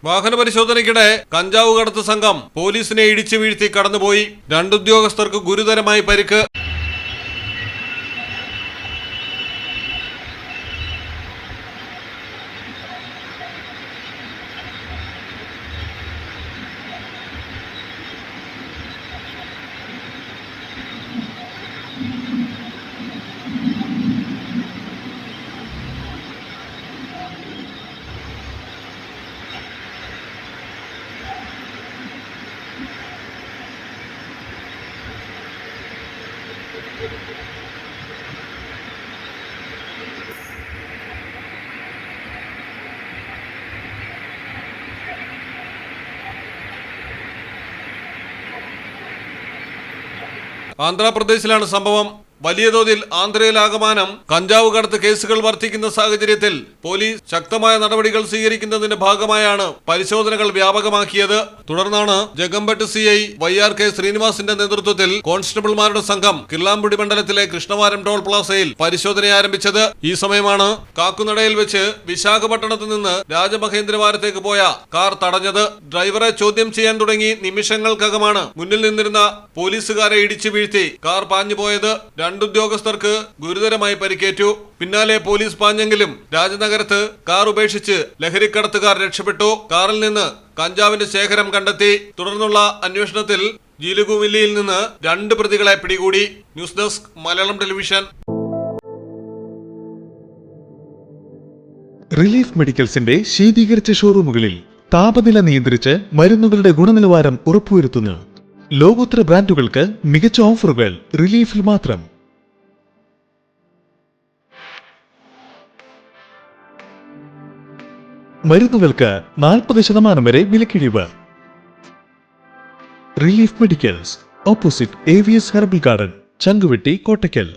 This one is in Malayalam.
വാഹന പരിശോധനയ്ക്കിടെ കഞ്ചാവ് കടത്ത് സംഘം പോലീസിനെ ഇടിച്ചു വീഴ്ത്തി കടന്നുപോയി. 2 ഉദ്യോഗസ്ഥർക്ക് ഗുരുതരമായി പരിക്ക്. ആന്ധ്രാപ്രദേശിലാണ് സംഭവം. വലിയ തോതിൽ ആന്ധ്രയിലാകമാനം കഞ്ചാവ് കടത്ത് കേസുകൾ വർദ്ധിക്കുന്ന സാഹചര്യത്തിൽ പോലീസ് ശക്തമായ നടപടികൾ സ്വീകരിക്കുന്നതിന്റെ ഭാഗമായാണ് പരിശോധനകൾ വ്യാപകമാക്കിയത്. തുടർന്നാണ് ജഗമ്പട്ട് CI YRK ശ്രീനിവാസിന്റെ നേതൃത്വത്തിൽ കോൺസ്റ്റബിൾമാരുടെ സംഘം കിള്ളാമ്പുടി മണ്ഡലത്തിലെ കൃഷ്ണവാരം ടോൾ പ്ലാസയിൽ പരിശോധന ആരംഭിച്ചത്. ഈ സമയമാണ് കാക്കുന്നടയിൽ വെച്ച് വിശാഖപട്ടണത്ത് നിന്ന് രാജമഹേന്ദ്രവാരത്തേക്ക് പോയ കാർ തടഞ്ഞത്. ഡ്രൈവറെ ചോദ്യം ചെയ്യാൻ തുടങ്ങി നിമിഷങ്ങൾക്കകമാണ് മുന്നിൽ നിന്നിരുന്ന പോലീസുകാരെ ഇടിച്ചു വീഴ്ത്തി കാർ പാഞ്ഞുപോയത്. 2 ഉദ്യോഗസ്ഥർക്ക് ഗുരുതരമായി പരിക്കേറ്റു. പിന്നാലെ പോലീസ് പാഞ്ഞെങ്കിലും രാജനഗരത്ത് കാർ ഉപേക്ഷിച്ച് ലഹരിക്കടത്തുകാർ രക്ഷപ്പെട്ടു. കാറിൽ നിന്ന് കഞ്ചാവിന്റെ ശേഖരം കണ്ടെത്തി. തുടർന്നുള്ള അന്വേഷണത്തിൽ ജീലുഗുമില്ലിയിൽ നിന്ന് 2 പ്രതികളെ പിടികൂടി. News desk Malayalam television. Relief മെഡിക്കൽസിന്റെ ശീതീകരിച്ച ഷോറൂമുകളിൽ താപനില നിയന്ത്രിച്ച് മരുന്നുകളുടെ ഗുണനിലവാരം ഉറപ്പുവരുത്തുന്നു. ലോകോത്തര ബ്രാൻഡുകൾക്ക് മികച്ച ഓഫറുകൾ റിലീഫിൽ മാത്രം. മരുന്നുകൾക്ക് 40% വരെ വിലക്കിഴിവ്. Relief medicals, opposite AVS herbal garden, Chankuvetty, Kottakkal.